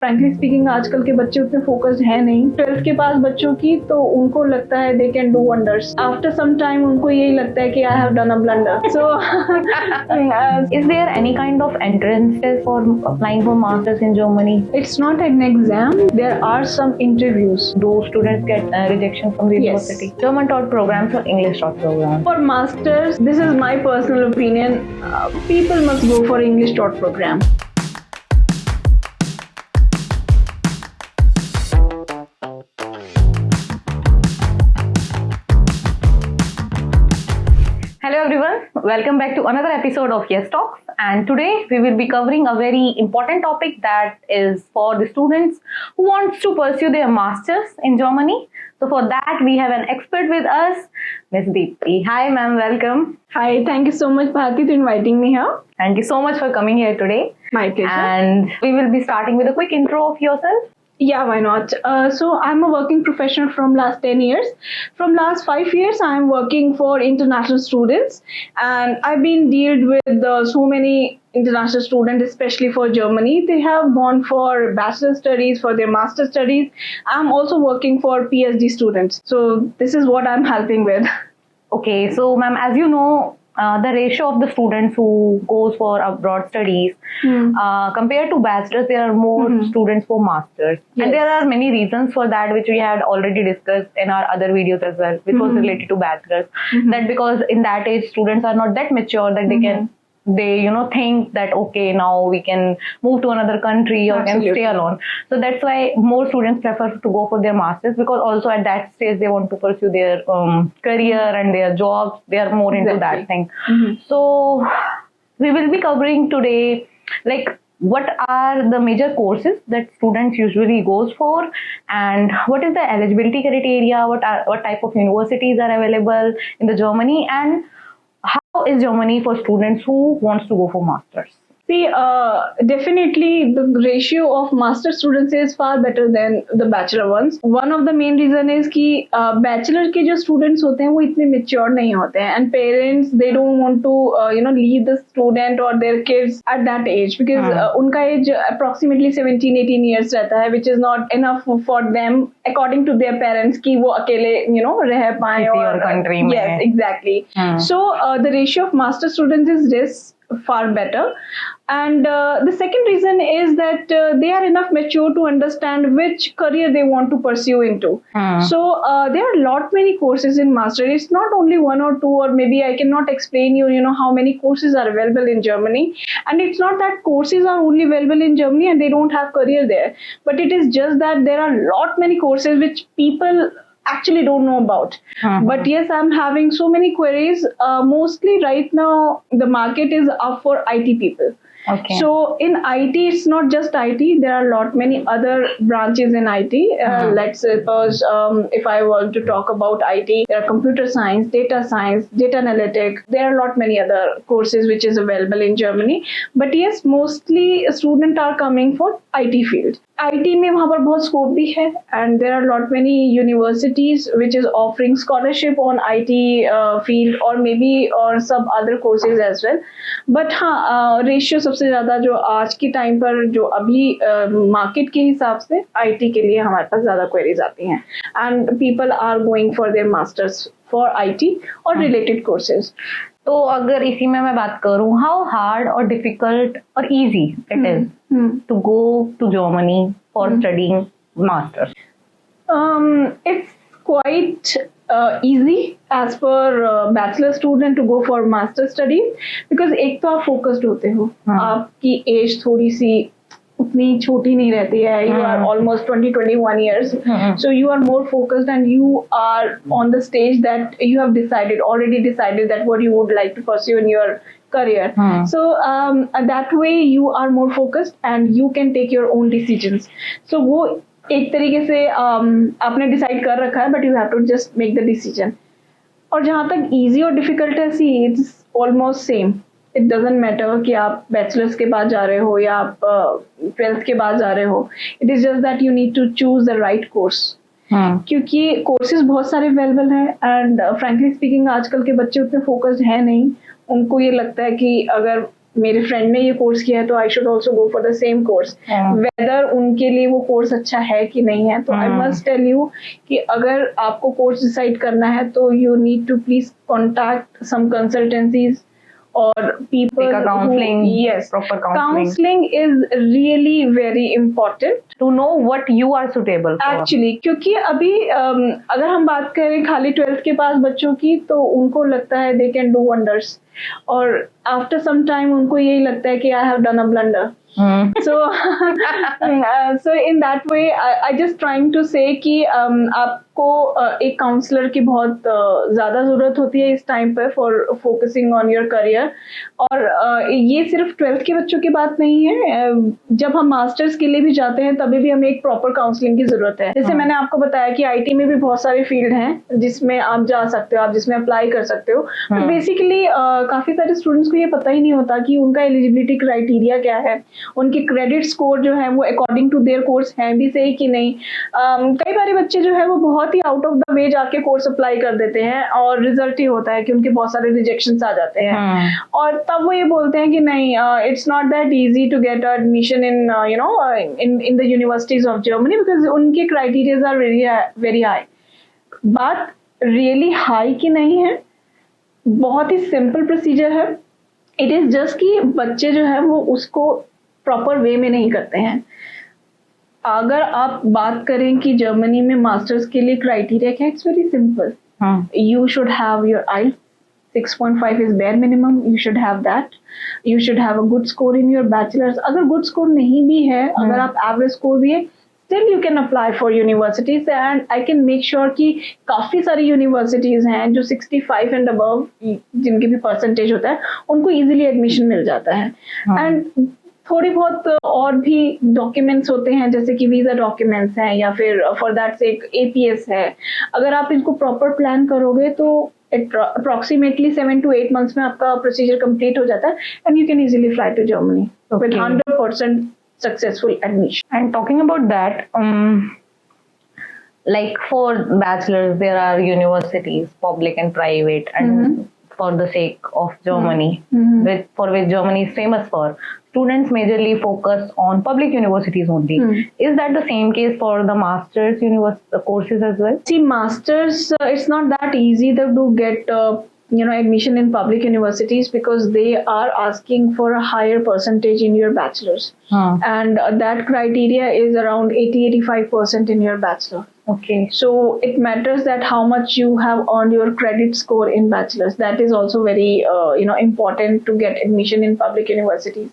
Frankly speaking आजकल के बच्चे उतने फोकस्ड हैं नहीं। 12th के पास बच्चों की तो उनको लगता है they can do wonders. After some time उनको यही लगता है कि I have done a blunder. So Is there any kind of entrances for applying for masters in Germany? it's not an exam, there are some interviews. Do students get rejection from the Yes. university? German taught programs or English taught programs? For masters, this is my personal opinion, people must go for English taught program. Hello everyone, welcome back to another episode of Yes Talks, and today we will be covering a very important topic that is for the students who wants to pursue their masters in Germany. So for that we have an expert with us, Ms. Deepti. Hi ma'am, welcome. Hi, thank you so much Bharti for inviting me here. Thank you so much for coming here today. My pleasure. And we will be starting with a quick intro of yourself. Yeah, why not? So I'm a working professional from last 10 years. From last 5 years, I'm working for international students, and I've been dealt with so many international students, especially for Germany. They have gone for bachelor studies, for their master studies. I'm also working for PhD students. So this is what I'm helping with. Okay, so ma'am, as you know, the ratio of the students who goes for abroad studies compared to bachelors, there are more students for masters. Yes. And there are many reasons for that, which we had already discussed in our other videos as well, which was related to bachelors. That because in that age, students are not that mature that they think that okay, now we can move to another country or can stay alone. So that's why more students prefer to go for their masters, because also at that stage they want to pursue their career and their jobs. They are more into that thing. So we will be covering today like what are the major courses that students usually goes for, and what is the eligibility criteria, what type of universities are available in the Germany, and how is Germany for students who wants to go for masters? See, definitely the ratio of master students is far better than the bachelor ones. One of the main reason is कि bachelor के जो students होते हैं वो इतने mature नहीं होते हैं, and parents they don't want to leave the student or their kids at that age, because उनका age approximately 17-18 years रहता है, which is not enough for them according to their parents कि वो अकेले रह पाएं और country में. Yes, exactly. So the ratio of master students is this far better, and the second reason is that they are enough mature to understand which career they want to pursue into. So there are lot many courses in master. It's not only one or two, or maybe I cannot explain you how many courses are available in Germany, and it's not that courses are only available in Germany and they don't have career there, but it is just that there are lot many courses which people actually don't know about. But yes, I'm having so many queries. Mostly right now the market is up for IT people. Okay. So in IT, it's not just IT. There are a lot many other branches in IT. Let's suppose if I want to talk about IT, there are computer science, data analytics. There are a lot many other courses which is available in Germany. But yes, mostly students are coming for IT field. IT में वहाँ पर बहुत scope भी है, and there are lot many universities which is offering scholarship on IT field or maybe or some other courses as well. But हाँ ratio सबसे ज़्यादा जो आज के टाइम पर जो अभी मार्केट के हिसाब से IT के लिए हमारे पास ज़्यादा queries आती हैं, and people are going for their masters for IT or related courses. तो अगर इसी में मैं बात करूँ, how hard or difficult or easy it is to go to Germany for studying masters? It's quite easy as per bachelor student to go for master studies, because एक तो आप focused होते हो, आपकी age थोड़ी सी उतनी छोटी नहीं रहती है. You are almost 20-21 years. So you are more focused, and you are on the stage that you have already decided that what you would like to pursue in your career. So that way you are more focused and you can take your own decisions. So वो एक तरीके से आपने decide कर रखा है, but you have to just make the decision. और जहाँ तक easy और difficult है, see, it's almost same. It doesn't matter कि आप बैचलर्स के बाद जा रहे हो या आप 12th के बाद जा रहे हो. It is just that you need to choose the right course. क्योंकि कोर्सेज बहुत सारे अवेलेबल हैं, एंड फ्रैंकली स्पीकिंग आजकल के बच्चे उतने फोकस्ड हैं नहीं. उनको ये लगता है कि अगर मेरे फ्रेंड ने ये कोर्स किया है तो I should also go for the same course, whether उनके लिए वो कोर्स अच्छा है कि नहीं है. तो आई मस्ट टेल यू कि अगर आपको कोर्स डिसाइड करना है तो you need to please contact some consultancies or people take a counseling. Yes, proper counseling is really very important to know what you are suitable for. Actually, क्योंकि अभी अगर हम बात करें खाली 12th के पास बच्चों की तो उनको लगता है they can do wonders, और after some time उनको यही लगता है कि I have done a blunder. So in that way I just trying to say कि आपको एक काउंसलर की बहुत ज़्यादा ज़रूरत होती है इस टाइम पर for focusing on your career. और ये सिर्फ 12th के बच्चों की बात नहीं है, जब हम मास्टर्स के लिए भी जाते हैं तभी भी हमें एक प्रॉपर काउंसलिंग की ज़रूरत है. जैसे मैंने आपको बताया कि IT में भी बहुत सारे फील्ड हैं जिसमें आप जा सकते हो, आप जिसमें अप्लाई कर सकते हो. तो बेसिकली काफ़ी सारे स्टूडेंट्स को ये पता ही नहीं होता कि उनका एलिजिबिलिटी क्राइटेरिया क्या है, उनके क्रेडिट स्कोर जो है वो अकॉर्डिंग टू देयर कोर्स है भी सही कि नहीं. कई बार बच्चे जो है वो बहुत ही आउट ऑफ द वे जाके कोर्स अप्लाई कर देते हैं और रिजल्ट ही होता है कि उनके बहुत सारे रिजेक्शंस आ जाते हैं. और तब वो ये बोलते हैं कि नहीं, it's not that easy to get admission in you know in the universities of Germany because उनके क्राइटेरियाज आर वेरी हाई. बात रियली हाई की नहीं है, बहुत ही सिंपल प्रोसीजर है. इट इज जस्ट कि बच्चे जो है वो उसको प्रॉपर वे में नहीं करते हैं. अगर आप बात करें कि जर्मनी में मास्टर्स के लिए क्राइटेरिया क्या है, it's very simple. You should have your IELTS 6.5 is bare minimum. You should have that. You should have a good score in your bachelor's. अगर good score नहीं भी है, अगर आप average score भी है, still you can apply for universities and I can make sure कि काफी सारी universities हैं जो 65 and above जिनके भी percentage होता है उनको easily admission मिल जाता है. And थोड़ी बहुत और भी डॉक्यूमेंट्स होते हैं जैसे कि वीजा डॉक्यूमेंट्स हैं या फिर फॉर दैट से APS है. अगर आप इनको प्रॉपर प्लान करोगे तो approximately 7 to 8 months में आपका प्रोसीजर कंप्लीट हो जाता है and you can easily fly to Germany with 100% successful admission. And talking about that, like for bachelors there are universities, public and private, and for the sake of Germany, for which Germany is famous for, students majorly focus on public universities only. Is that the same case for the master's courses as well? See, masters, it's not that easy to get admission in public universities because they are asking for a higher percentage in your bachelor's. And that criteria is around 80-85% in your bachelor. Okay. So it matters that how much you have earned your credit score in bachelor's. That is also very important to get admission in public universities.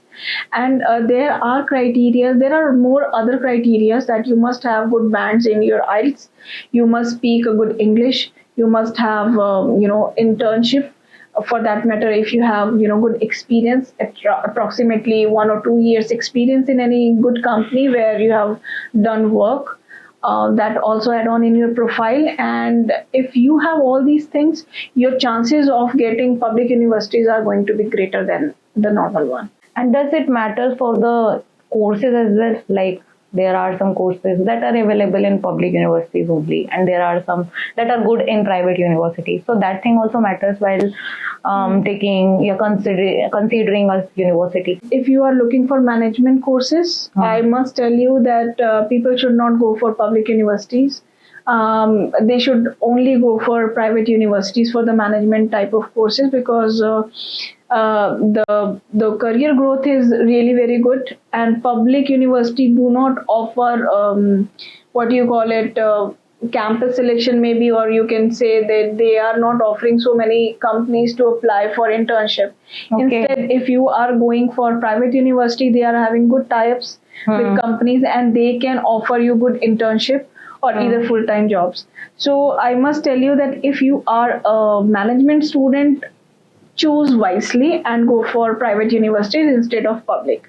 And there are criteria. There are more other criteria that you must have good bands in your IELTS. You must speak a good English. You must have internship. For that matter, if you have good experience, approximately 1 or 2 years experience in any good company where you have done work. That also add on in your profile, and if you have all these things, your chances of getting public universities are going to be greater than the normal one. And does it matter for the courses as well? Like there are some courses that are available in public universities only, and there are some that are good in private universities. So that thing also matters while considering a university. If you are looking for management courses, I must tell you that people should not go for public universities. They should only go for private universities for the management type of courses because the career growth is really very good, and public university do not offer campus selection maybe, or you can say that they are not offering so many companies to apply for internship. Instead, if you are going for private university, they are having good tie-ups with companies and they can offer you good internship or either full-time jobs. So I must tell you that if you are a management student, choose wisely and go for private universities instead of public.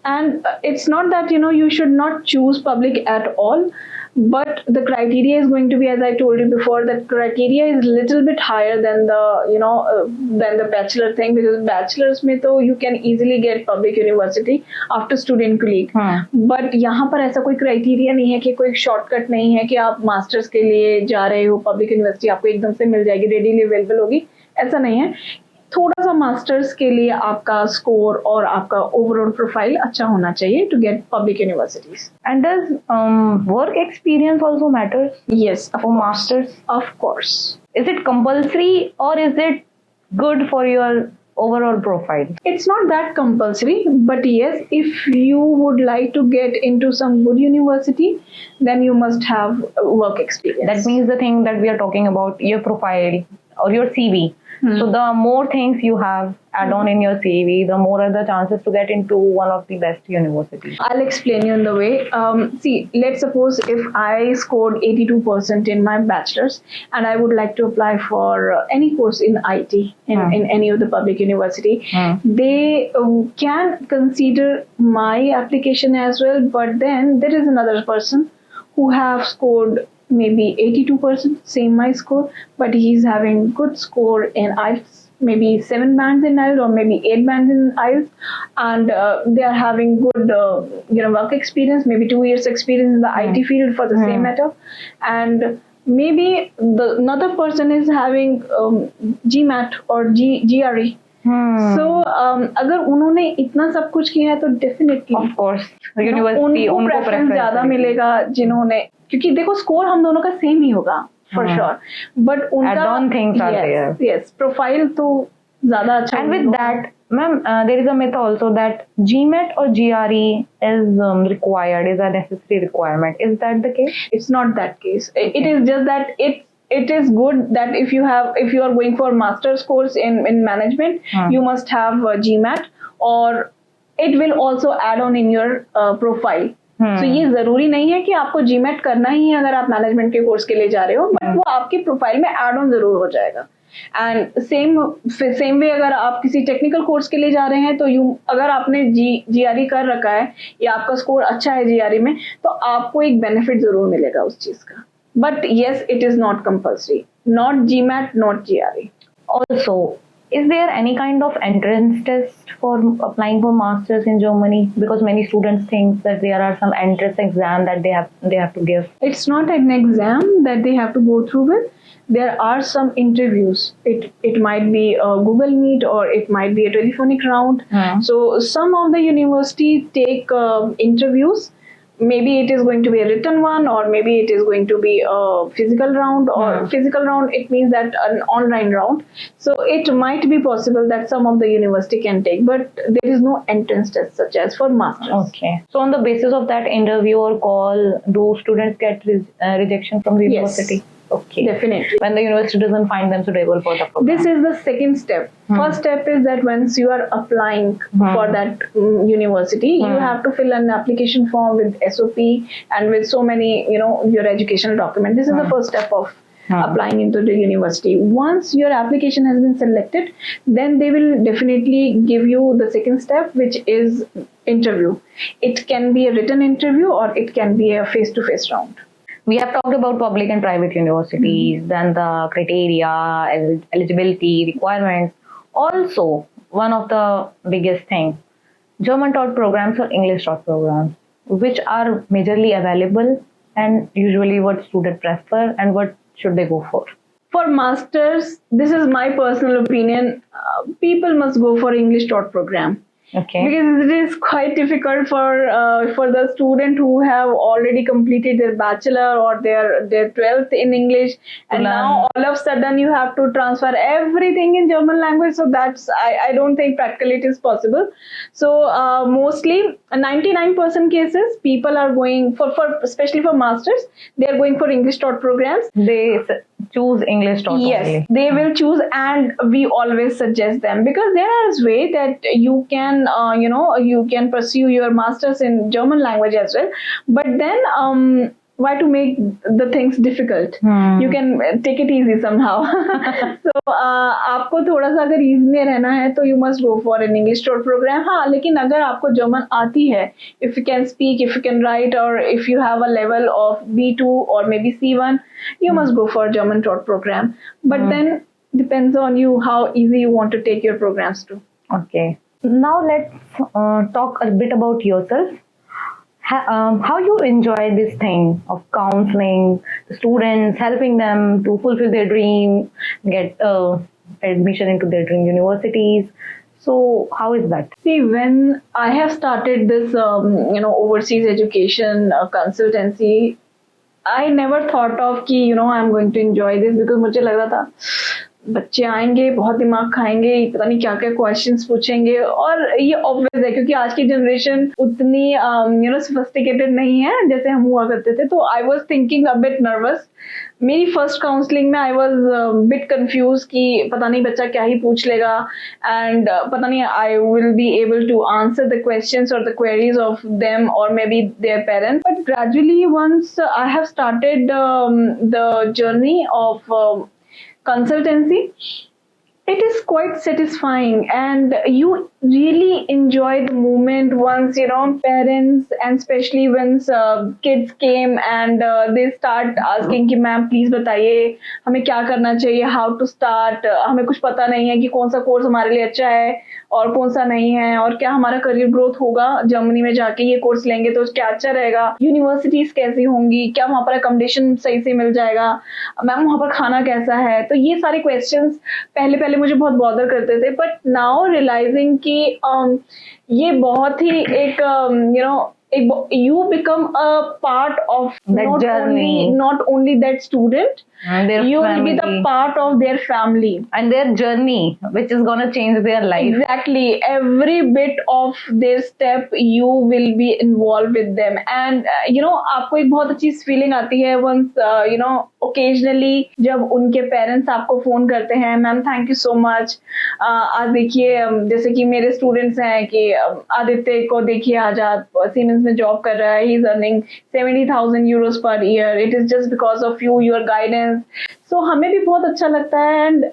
And it's not that you should not choose public at all, but the criteria is going to be, as I told you before, that criteria is little bit higher than the bachelor thing, because bachelor's में तो you can easily get public university after student colleague. But यहाँ पर ऐसा कोई criteria नहीं है कि कोई shortcut नहीं है कि आप masters के लिए जा रहे हो public university आपको एकदम से मिल जाएगी, readily available होगी, ऐसा नहीं है. थोड़ा सा मास्टर्स के लिए आपका स्कोर और आपका ओवरऑल प्रोफाइल अच्छा होना चाहिए to get public universities. And does work experience also matters Yes, of for course. masters? Of course. Is it compulsory or is it good for your overall profile? It's not that compulsory, but yes, if you would like to get into some good university, then you must have work experience. That means the thing that we are talking about, your profile or your CV. So the more things you have add on in your CV, the more are the chances to get into one of the best universities. I'll explain you in the way. See, let's suppose if I scored 82% in my bachelor's and I would like to apply for any course in IT in any of the public university, they can consider my application as well. But then there is another person who have scored maybe 82%, same my score, but he's having good score in IELTS, maybe 7 bands in IELTS or maybe 8 bands in IELTS, and they are having good work experience, maybe 2 years experience in the IT field for the same matter, and maybe another person is having GMAT or GRE. So अगर उन्होंने इतना सब कुछ किया है तो definitely Of course, university उनको preference ज्यादा मिलेगा जिन्होंने, क्योंकि देखो स्कोर हम दोनों का सेम ही होगा फॉर श्योर, बट उनका add-on things are there. Yes, profile तो ज्यादा अच्छा. And with that, ma'am, there is a myth also that GMAT or GRE is required, is a necessary requirement. Is that the case? It's not that case. It is just that it is good that if you are going for master's course in management, you must have GMAT, or it will also add on in your profile. तो ये जरूरी नहीं है कि आपको GMAT करना ही है अगर आप मैनेजमेंट के कोर्स के लिए जा रहे हो, बट वो आपकी प्रोफाइल में एड ऑन जरूर हो जाएगा. एंड सेम वे अगर आप किसी टेक्निकल कोर्स के लिए जा रहे हैं तो अगर आपने GRE कर रखा है या आपका स्कोर अच्छा है GRE में, तो आपको एक बेनिफिट जरूर मिलेगा उस चीज का. But yes, it is not compulsory, not GMAT, not GRE. Also, is there any kind of entrance test for applying for masters in Germany? Because many students think that there are some entrance exam that they have to give. It's not an exam that they have to go through with. There are some interviews. It might be a Google Meet or it might be a telephonic round. So some of the universities take interviews. Maybe it is going to be a written one, or maybe it is going to be a physical round, or physical round, it means that an online round. So it might be possible that some of the university can take, but there is no entrance test such as for masters. Okay. So on the basis of that interview or call, do students get rejection from the university? Yes. Okay. Definitely. When the university doesn't find them suitable for the program. This is the second step. First step is that once you are applying for that university, you have to fill an application form with SOP and with so many, your educational documents. This is the first step of applying into the university. Once your application has been selected, then they will definitely give you the second step, which is interview. It can be a written interview or it can be a face-to-face round. We have talked about public and private universities, then the criteria, eligibility, requirements. Also, one of the biggest things, German taught programs or English taught programs, which are majorly available and usually what students prefer and what should they go for? For masters, this is my personal opinion, people must go for English taught program. Okay. Because it is quite difficult for the student who have already completed their bachelor or their 12th in English, and now all of a sudden you have to transfer everything in German language. So that's I don't think practically it is possible. So mostly 99% cases people are going for especially for masters, they are going for English taught programs. They choose English taught yes only. They will choose, and we always suggest them, because there is way that you can you can pursue your masters in German language as well, but then why to make the things difficult? You can take it easy somehow. So आपको थोड़ा सा अगर easy में रहना है तो you must go for an English taught program. हाँ, लेकिन अगर आपको German आती है, if you can speak, if you can write, or if you have a level of B2 or maybe C1, you must go for German taught program. But then depends on you how easy you want to take your programs to. Okay. Now let's talk a bit about yourself. How you enjoy this thing of counseling the students, helping them to fulfill their dream, get admission into their dream universities. So how is that? See, when I have started this, overseas education consultancy, I never thought of कि I'm going to enjoy this, because मुझे लग रहा था बच्चे आएंगे, बहुत दिमाग खाएंगे, पता नहीं क्या क्या क्वेश्चंस पूछेंगे, और ये ऑब्वियस है क्योंकि आज की जनरेशन उतनी सोफिस्टिकेटेड नहीं है जैसे हम हुआ करते थे. तो I was thinking a bit nervous. मेरी फर्स्ट काउंसलिंग में आई वाज बिट कंफ्यूज कि पता नहीं बच्चा क्या ही पूछ लेगा, एंड पता नहीं I will be able to answer the questions और द क्वेरीज ऑफ देम और maybe their parents. But gradually once I have started the journey of consultancy, it is quite satisfying, and you really enjoy the moment once parents, and especially once kids came and they start asking कि ma'am please बताइए हमें क्या करना चाहिए, how to start, हमें कुछ पता नहीं है कि कौन सा कोर्स हमारे लिए अच्छा है और कौन सा नहीं है, और क्या हमारा करियर ग्रोथ होगा जर्मनी में जाके ये कोर्स लेंगे तो क्या अच्छा रहेगा, यूनिवर्सिटीज कैसी होंगी, क्या वहाँ पर अकोमोडेशन सही से मिल जाएगा, मैम वहाँ पर खाना कैसा है. तो ये सारे क्वेश्चंस पहले पहले मुझे बहुत बॉदर करते थे, बट नाउ रियलाइजिंग कि ये बहुत ही एक you become a part of that journey. Not only that student, you will be the part of their family and their journey, which is going to change their life. Exactly, every bit of their step you will be involved with them, and आपको एक बहुत अच्छी feeling आती है once occasionally जब उनके parents आपको phone करते हैं, ma'am thank you so much, आज देखिए जैसे कि मेरे स्टूडेंट्स हैं कि आदित्य को देखिए आज आप सीमेंस में जॉब कर रहा है, he is earning 70,000 euros per year, it is just because of you, your guidance. So हमें भी बहुत अच्छा लगता है, एंड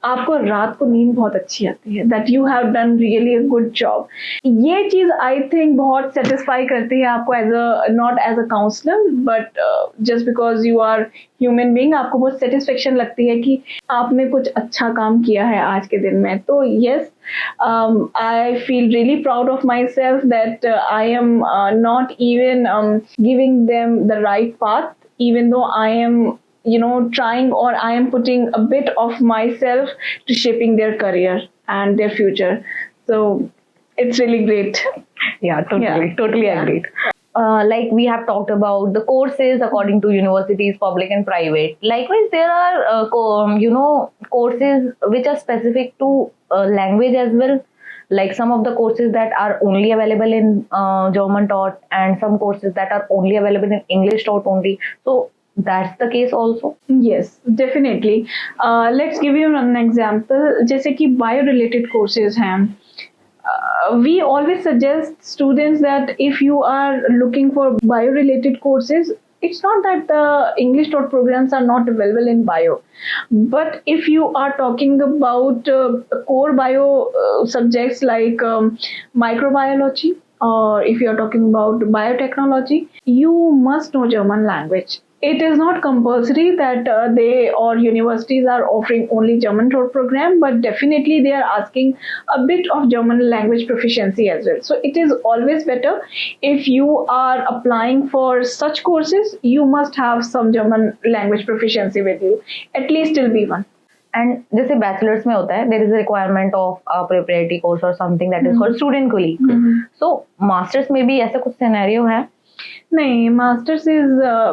आपको रात को नींद बहुत अच्छी आती है, that you have done really a good job. ये चीज आई थिंक बहुत सेटिस्फाई करती है आपको as a not as a counsellor, but just because you are human being, आपको बहुत सेटिस्फेक्शन लगती है कि आपने कुछ अच्छा काम किया है आज के दिन में. तो yes, I feel really proud of myself that I am not even giving them the right path, even though I am trying, or I am putting a bit of myself to shaping their career and their future. So it's really great. Yeah, totally agreed. Like we have talked about the courses according to universities, public and private. Likewise, there are courses which are specific to language as well. Like some of the courses that are only available in German taught, and some courses that are only available in English taught only. So that's the case also. Yes, definitely. Let's give you an example. जैसे कि bio related courses हैं. We always suggest students that if you are looking for bio-related courses, it's not that the English taught programs are not available in bio, but if you are talking about core bio subjects like microbiology, or if you are talking about biotechnology, you must know German language. It is not compulsory that they or universities are offering only German taught program, but definitely they are asking a bit of German language proficiency as well. So it is always better, if you are applying for such courses, you must have some German language proficiency with you, at least till B1. And जैसे bachelors में होता है, there is a requirement of a preparatory course or something that is called student colleague. So masters में भी ऐसा कुछ scenario है? नहीं, masters is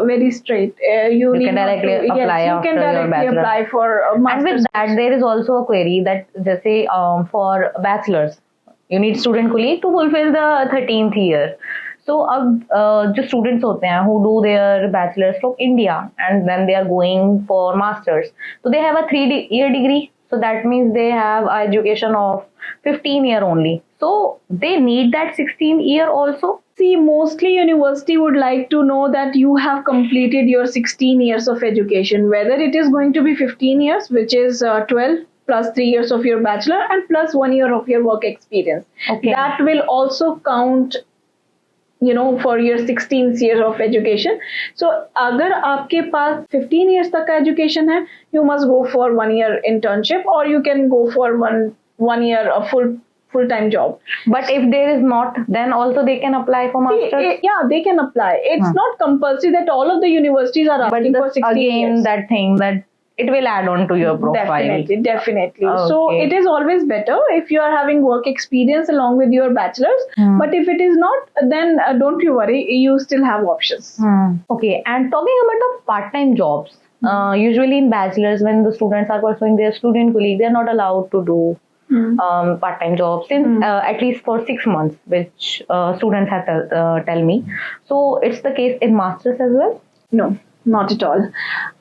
very straight. You can directly apply after your bachelor. Apply for masters. And with that, there is also a query that जैसे for bachelors, you need student colleague to fulfill the 13th year. So अब जो students होते हैं who do their bachelors from India and then they are going for masters, so they have a 3-year degree. So that means they have an education of 15 year only. So they need that 16 year also. See, mostly university would like to know that you have completed your 16 years of education, whether it is going to be 15 years, which is 12 plus 3 years of your bachelor and plus 1 year of your work experience. Okay. That will also count, for your 16th year of education. So अगर आपके पास 15 years तक का education है, you must go for 1 year internship, or you can go for one year a full-time job. But if there is not, then also they can apply for masters? Yeah, they can apply. It's not compulsory that all of the universities are asking for 16 years. Again, that thing that it will add on to your profile. Definitely. Okay. So it is always better if you are having work experience along with your bachelor's. But if it is not, then don't you worry, you still have options. Okay, and talking about the part-time jobs, usually in bachelor's, when the students are pursuing their student colleague, they are not allowed to do part-time jobs since at least for 6 months, which students have tell me. So it's the case in masters as well? No, not at all.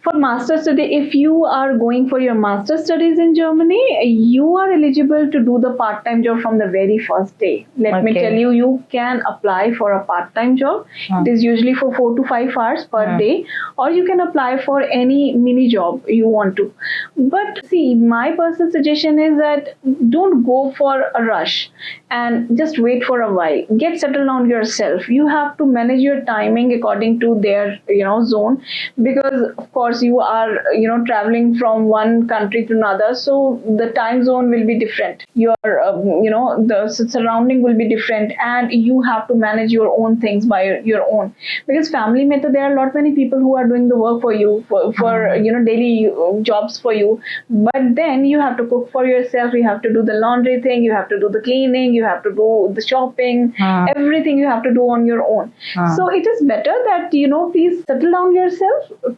For master study, if you are going for your master studies in Germany, you are eligible to do the part-time job from the very first day. Let me tell you, you can apply for a part-time job. It is usually for 4 to 5 hours per day, or you can apply for any mini job you want to. But see, my personal suggestion is that don't go for a rush and just wait for a while. Get settled on yourself. You have to manage your timing according to their zone, because of course you are traveling from one country to another, so the time zone will be different. Your the surrounding will be different, and you have to manage your own things by your own, because family mein to there are lot many people who are doing the work for you, for daily jobs for you, but then you have to cook for yourself, you have to do the laundry thing, you have to do the cleaning, you have to do the shopping, everything you have to do on your own. So it is better that please settle down yourself,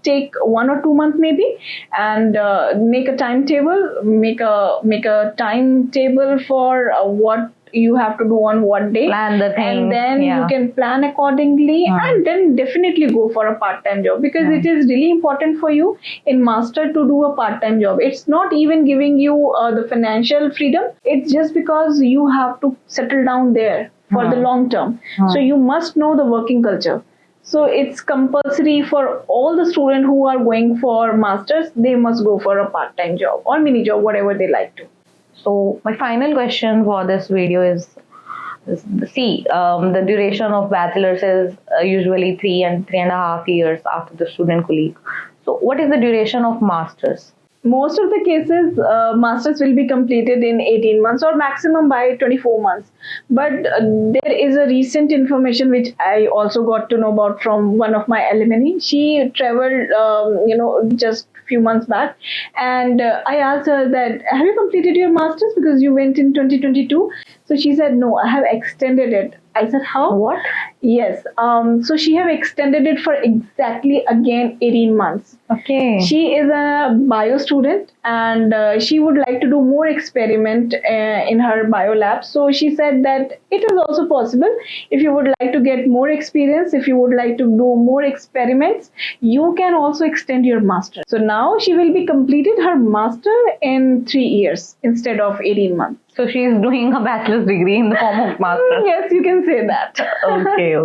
take 1 or 2 months maybe, and make a timetable, make a timetable for what you have to do on what day, plan the things, and then you can plan accordingly, and then definitely go for a part-time job, because it is really important for you in master to do a part-time job. It's not even giving you the financial freedom, it's just because you have to settle down there for the long term. So you must know the working culture. So it's compulsory for all the students who are going for masters, they must go for a part-time job or mini job, whatever they like to. So my final question for this video is the duration of bachelor's is usually 3 and 3.5 years after the student colleague. So what is the duration of masters? Most of the cases, masters will be completed in 18 months or maximum by 24 months. But there is a recent information which I also got to know about from one of my alumni. She traveled, just few months back, and I asked her that, have you completed your masters, because you went in 2022? So she said, no, I have extended it. I said, how? What? Yes. So she have extended it for exactly again 18 months. Okay. She is a bio student, and she would like to do more experiment in her bio lab. So she said that it is also possible, if you would like to get more experience, if you would like to do more experiments, you can also extend your master. So now she will be completed her master in 3 years instead of 18 months. So she is doing a bachelor's degree in the form of master. Yes, you can say that. Okay.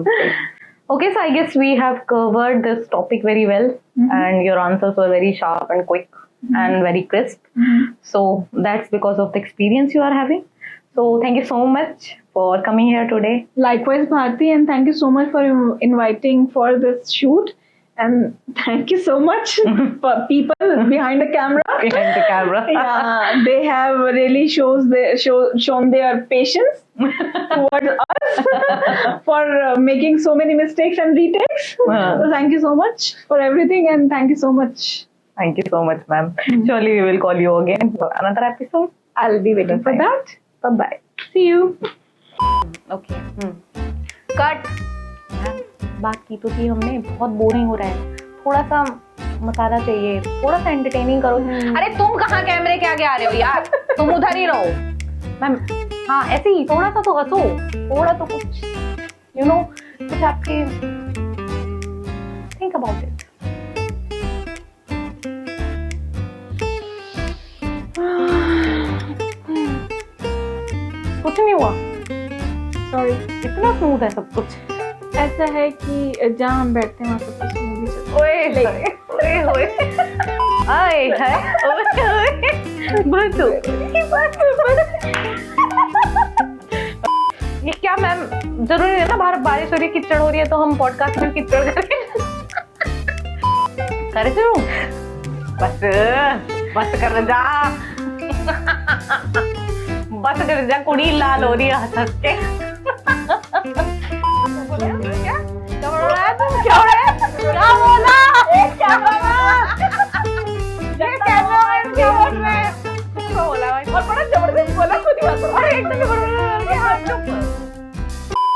Okay, so I guess we have covered this topic very well, and your answers were very sharp and quick and very crisp. So that's because of the experience you are having. So thank you so much for coming here today. Likewise, Bharti, and thank you so much for inviting for this shoot. And thank you so much for people behind the camera. Yeah, they have really shown their patience towards us for making so many mistakes and retakes. So thank you so much for everything, and thank you so much. Thank you so much, ma'am. Surely we will call you again for another episode. I'll be waiting for that. Bye-bye. See you. Okay. Cut. बात की तो थी हमने, बहुत boring हो रहा है, थोड़ा सा मसाला चाहिए, थोड़ा सा एंटरटेनिंग करो। अरे तुम कहाँ कैमरे के आगे आ रहे हो यार, तुम उधर ही रहो। मैम, हाँ ऐसे ही थोड़ा सा तो हंसो, थोड़ा तो कुछ कुछ आपके थिंक अबाउट इट। कुछ नहीं हुआ, सॉरी, इतना स्मूथ है सब कुछ। ऐसा है कि जहाँ हम बैठते हैं वहाँ सब कुछ मूवी चलती है। ये क्या मैम, जरूरी है ना, बाहर बारिश हो रही है, कीचड़ हो रही है, तो हम पॉडकास्ट में कीचड़ करें? करे चलो, बस कर जा। बस कर जा, कुड़ी लाल हो रही है हंस के।